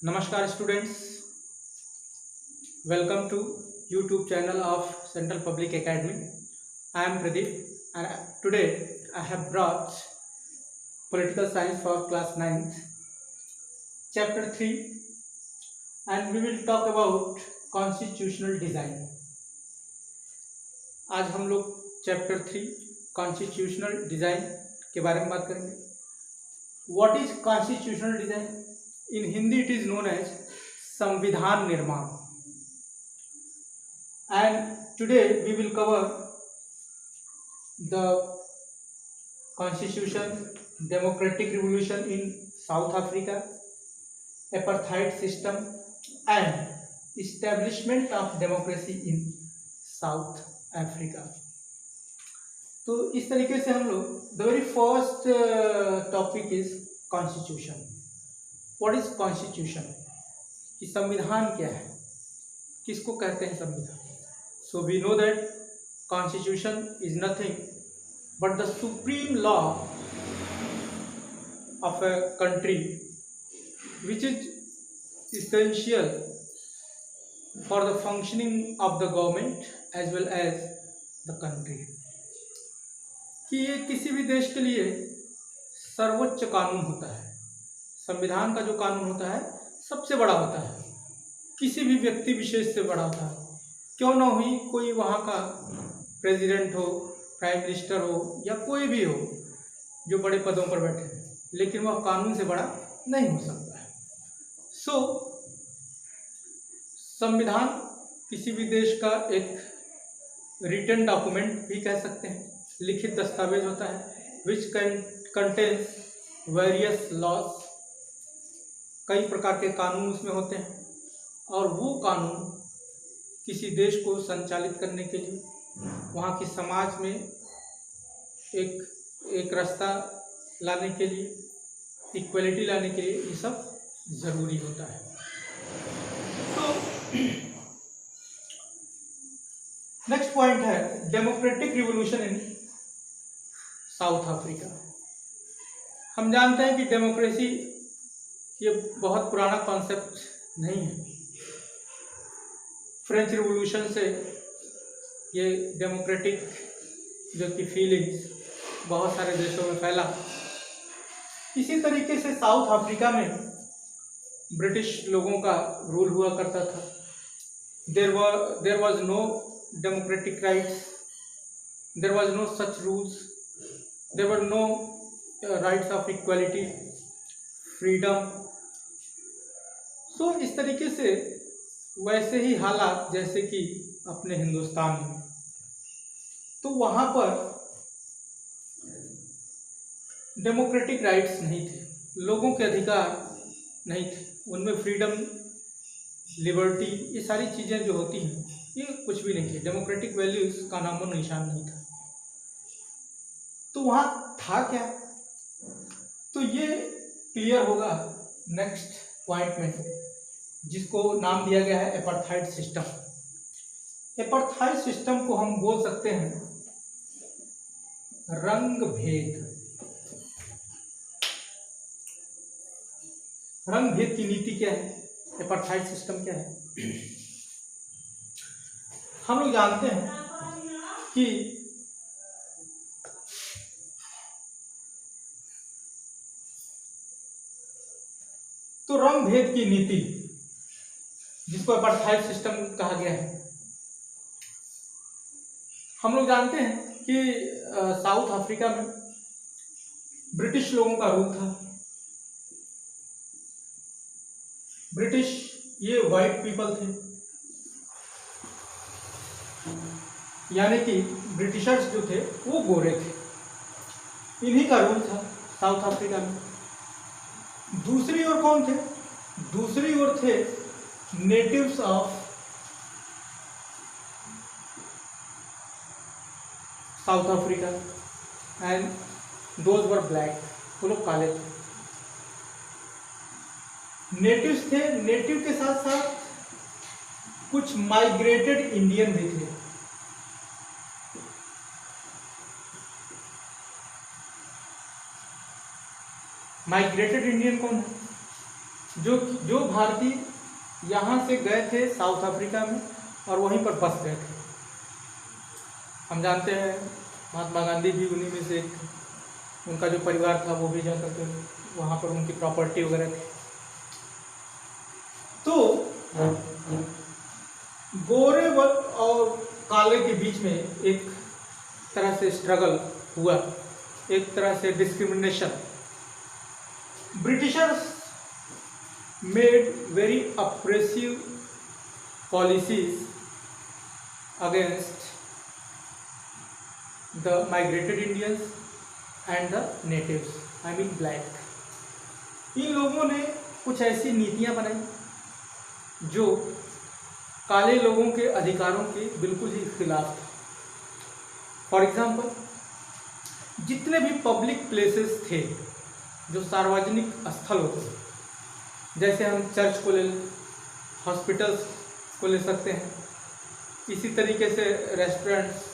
Namaskar students, welcome to YouTube channel of Central Public Academy. I am Pradeep and today I have brought Political Science for class 9th, chapter 3, and we will talk about constitutional design. आज हम लोग chapter 3 constitutional design के बारे में बात करेंगे. What is constitutional design? In Hindi it is known as samvidhan nirman. And today we will cover the constitution, democratic revolution in South Africa, apartheid system and establishment of democracy in South Africa. तो इस तरीके से हम लोग the very first topic is constitution. What is constitution? कि संविधान क्या है, किसको कहते हैं संविधान? So we know that constitution is nothing but the supreme law of a country which is essential for the functioning of the government as well as the country. कि ये किसी भी देश के लिए सर्वोच्च कानून होता है. संविधान का जो कानून होता है सबसे बड़ा होता है, किसी भी व्यक्ति विशेष से बड़ा होता है. क्यों ना हुई कोई वहाँ का प्रेसिडेंट हो, प्राइम मिनिस्टर हो या कोई भी हो जो बड़े पदों पर बैठे हैं, लेकिन वह कानून से बड़ा नहीं हो सकता है. संविधान किसी भी देश का एक रिटन डॉक्यूमेंट भी कह सकते हैं, लिखित दस्तावेज होता है विच कंटेन्स वेरियस लॉज. कई प्रकार के कानून उसमें होते हैं और वो कानून किसी देश को संचालित करने के लिए, वहाँ की समाज में एक रास्ता लाने के लिए, इक्वलिटी लाने के लिए ये सब जरूरी होता है. तो नेक्स्ट पॉइंट है democratic revolution in South Africa. हम जानते हैं कि डेमोक्रेसी ये बहुत पुराना कॉन्सेप्ट नहीं है. फ्रेंच रिवोल्यूशन से ये डेमोक्रेटिक जो कि फीलिंग्स बहुत सारे देशों में फैला. इसी तरीके से साउथ अफ्रीका में ब्रिटिश लोगों का रूल हुआ करता था. There was no democratic rights, there was no such rules, there were no rights of equality, freedom. इस तरीके से वैसे ही हालात जैसे कि अपने हिंदुस्तान में, तो वहाँ पर डेमोक्रेटिक राइट्स नहीं थे, लोगों के अधिकार नहीं थे, उनमें फ्रीडम, लिबर्टी, ये सारी चीज़ें जो होती हैं ये कुछ भी नहीं थे. डेमोक्रेटिक वैल्यूज का नामो निशान नहीं था. तो वहाँ था क्या? तो ये क्लियर होगा नेक्स्ट पॉइंट में, जिसको नाम दिया गया है एपार्थाइड सिस्टम. एपार्थाइड सिस्टम को हम बोल सकते हैं रंग भेद. रंग भेद की नीति क्या है? एपार्थाइड सिस्टम क्या है? हम लोग जानते हैं कि तो रंग भेद की नीति, जिसको अपार्थाइड सिस्टम कहा गया है, हम लोग जानते हैं कि साउथ अफ्रीका में ब्रिटिश लोगों का रूल था. ब्रिटिश ये वाइट पीपल थे, यानी कि ब्रिटिशर्स जो थे वो गोरे थे. इन्हीं का रूल था साउथ अफ्रीका में. दूसरी ओर कौन थे? दूसरी ओर थे natives of south Africa and those were black. वो लोग काले थे. नेटिव्स थे, नेटिव के साथ साथ कुछ माइग्रेटेड इंडियन भी थे. माइग्रेटेड इंडियन कौन है? जो जो भारतीय यहाँ से गए थे साउथ अफ्रीका में और वहीं पर बस गए थे। हम जानते हैं महात्मा गांधी भी उन्हीं में से एक थे। उनका जो परिवार था वो भी जा करके वहाँ पर उनकी प्रॉपर्टी वगैरह थी। तो गोरे और काले के बीच में एक तरह से स्ट्रगल हुआ, एक तरह से discrimination. Britishers made very oppressive policies against the migrated Indians and the natives, I mean black। इन लोगों ने कुछ ऐसी नीतियां बनाई जो काले लोगों के अधिकारों के बिल्कुल ही खिलाफ था। फॉर एग्जाम्पल, जितने भी पब्लिक प्लेसेस थे, जो सार्वजनिक स्थल होते थे, जैसे हम चर्च को ले लें, हॉस्पिटल्स को ले सकते हैं, इसी तरीके से रेस्टोरेंट्स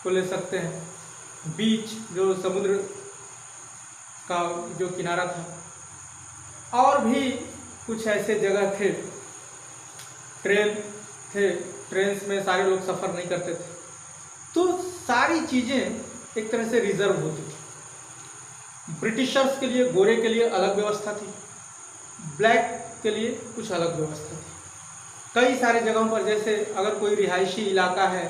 को ले सकते हैं, बीच जो समुद्र का जो किनारा था, और भी कुछ ऐसे जगह थे, ट्रेन में सारे लोग सफ़र नहीं करते थे, तो सारी चीज़ें एक तरह से रिजर्व होती थी। ब्रिटिशर्स के लिए, गोरे के लिए अलग व्यवस्था थी, ब्लैक के लिए कुछ अलग व्यवस्था थी। कई सारे जगहों पर, जैसे अगर कोई रिहायशी इलाका है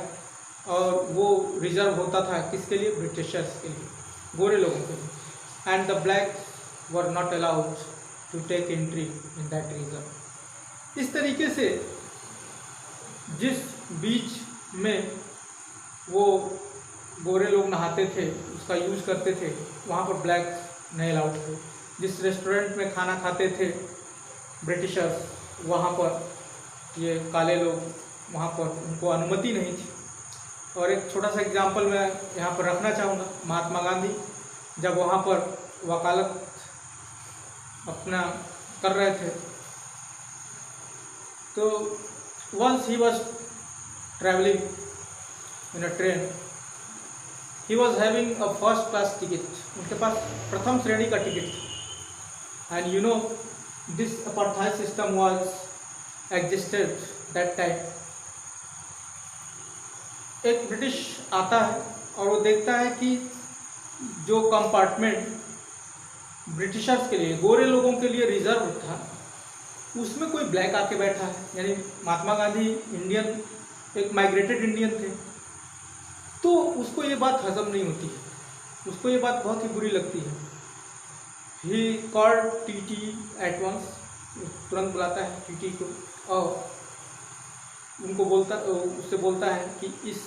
और वो रिजर्व होता था किसके लिए? ब्रिटिशर्स के लिए, गोरे लोगों के लिए। And the black were not allowed to take entry in that reserve. इस तरीके से जिस बीच में वो गोरे लोग नहाते थे, उसका यूज़ करते थे, वहाँ पर ब्लैक नहीं अलाउड थे। जिस रेस्टोरेंट में खाना खाते थे ब्रिटिशर्स, वहाँ पर ये काले लोग, वहाँ पर उनको अनुमति नहीं थी। और एक छोटा सा एग्जाम्पल मैं यहाँ पर रखना चाहूँगा। महात्मा गांधी जब वहाँ पर वकालत अपना कर रहे थे, तो once he was travelling in a train, he was having a first class ticket. उनके पास प्रथम श्रेणी का टिकट था। And you know this apartheid system was existed that time. एक ब्रिटिश आता है और वो देखता है कि जो कंपार्टमेंट ब्रिटिशर्स के लिए, गोरे लोगों के लिए रिजर्व था, उसमें कोई ब्लैक आके बैठा है। यानी महात्मा गांधी इंडियन, एक माइग्रेटेड इंडियन थे, तो उसको ये बात हजम नहीं होती है, उसको ये बात बहुत ही बुरी लगती है। He called TT at once, तुरंत बुलाता है टीटी को और उनको उससे बोलता है कि इस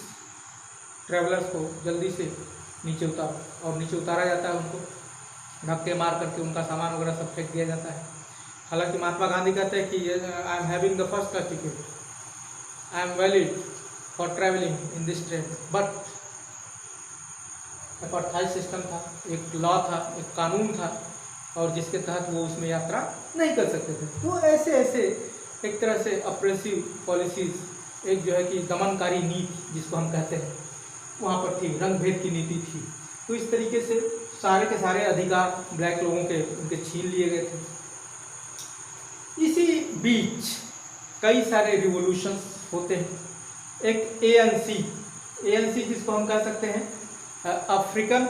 ट्रैवलर्स को जल्दी से नीचे उतारो। और नीचे उतारा जाता है, उनको धक्के मार करके उनका सामान वगैरह सब फेंक दिया जाता है। हालांकि महात्मा गांधी कहते हैं कि I am having the first class ticket, I am valid for travelling in this train, but apartheid system था, एक लॉ था, एक कानून था, और जिसके तहत वो उसमें यात्रा नहीं कर सकते थे। तो ऐसे ऐसे एक तरह से अप्रेसिव पॉलिसीज, एक जो है कि दमनकारी नीति जिसको हम कहते हैं, वहाँ पर थी, रंग भेद की नीति थी। तो इस तरीके से सारे के सारे अधिकार ब्लैक लोगों के उनके छीन लिए गए थे। इसी बीच कई सारे रिवोल्यूशंस होते हैं। एक एएनसी जिसको हम कह सकते हैं अफ्रीकन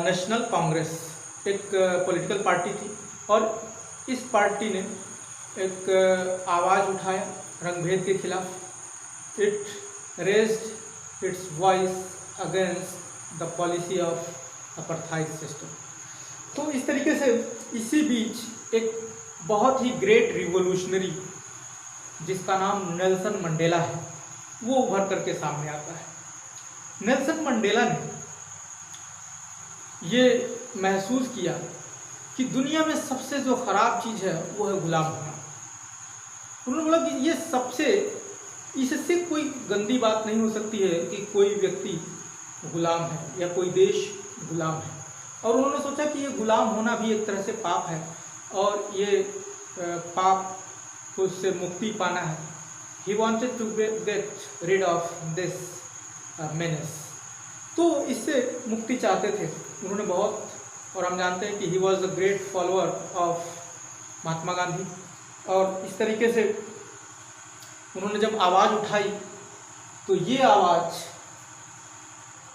नेशनल कांग्रेस, एक पॉलिटिकल पार्टी थी, और इस पार्टी ने एक आवाज़ उठाया रंगभेद के खिलाफ। It raised it's voice against the policy of apartheid system. तो इस तरीके से इसी बीच एक बहुत ही ग्रेट रिवोल्यूशनरी जिसका नाम नेल्सन मंडेला है, वो उभर करके सामने आता है। नेल्सन मंडेला ने ये महसूस किया कि दुनिया में सबसे जो ख़राब चीज़ है वो है गुलाम होना। उन्होंने बोला कि ये सबसे, इससे कोई गंदी बात नहीं हो सकती है कि कोई व्यक्ति गुलाम है या कोई देश गुलाम है। और उन्होंने सोचा कि ये गुलाम होना भी एक तरह से पाप है, और ये पाप को उससे मुक्ति पाना है। He wanted to get rid of this menace. तो इससे मुक्ति चाहते थे। उन्होंने बहुत और हम जानते हैं कि he was the great follower of Mahatma Gandhi. और इस तरीके से उन्होंने जब आवाज़ उठाई तो ये आवाज़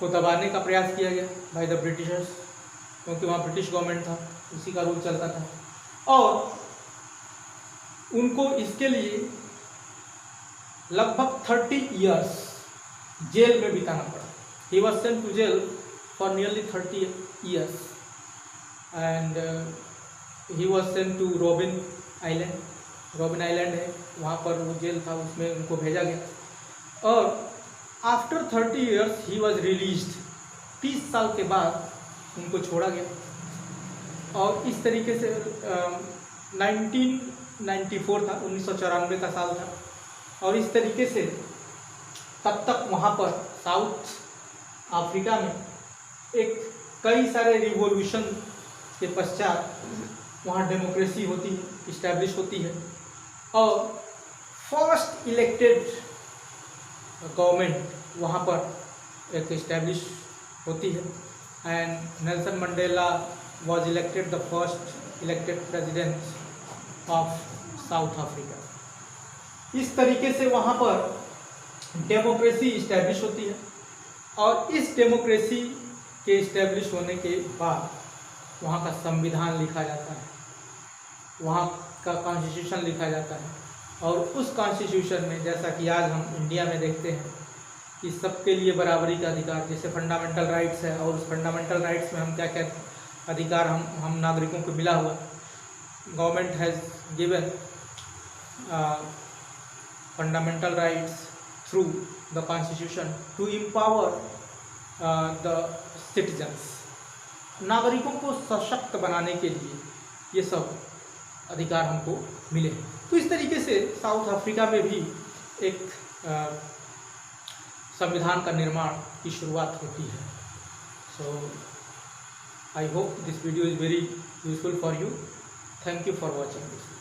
को दबाने का प्रयास किया गया बाय द ब्रिटिशर्स, क्योंकि वहाँ ब्रिटिश गवर्नमेंट था, उसी का रूल चलता था। और उनको इसके लिए लगभग 30 इयर्स जेल में बिताना पड़ा। He was sent to jail for nearly 30 years and he was sent to Robben Island. Robben Island है, वहाँ पर वो जेल था, उसमें उनको भेजा गया। और after 30 years he was released. 30 साल के बाद उनको छोड़ा गया। और इस तरीके से 1994 था, 1994 का साल था। और इस तरीके से तब तक वहाँ पर साउथ अफ्रीका में एक कई सारे रिवॉल्यूशन के पश्चात वहाँ डेमोक्रेसी होती है, इस्टेब्लिश होती है। और फर्स्ट इलेक्टेड गवर्नमेंट वहाँ पर एक इस्टेब्लिश होती है and Nelson Mandela was elected the first elected president of south Africa. इस तरीके से वहाँ पर डेमोक्रेसी इस्टेब्लिश होती है। और इस डेमोक्रेसी के इस्टेब्लिश होने के बाद वहाँ का संविधान लिखा जाता है, वहाँ का कॉन्स्टिट्यूशन लिखा जाता है। और उस कॉन्स्टिट्यूशन में, जैसा कि आज हम इंडिया में देखते हैं कि सबके लिए बराबरी का अधिकार, जैसे फंडामेंटल राइट्स है, और उस फंडामेंटल राइट्स में हम क्या क्या अधिकार हम नागरिकों को मिला हुआ। Government has given fundamental rights through the constitution to empower the citizens. नागरिकों को सशक्त बनाने के लिए ये सब अधिकार हमको मिले। तो इस तरीके से साउथ अफ्रीका में भी एक संविधान का निर्माण की शुरुआत होती है। सो I hope this video is very useful for you. Thank you for watching this.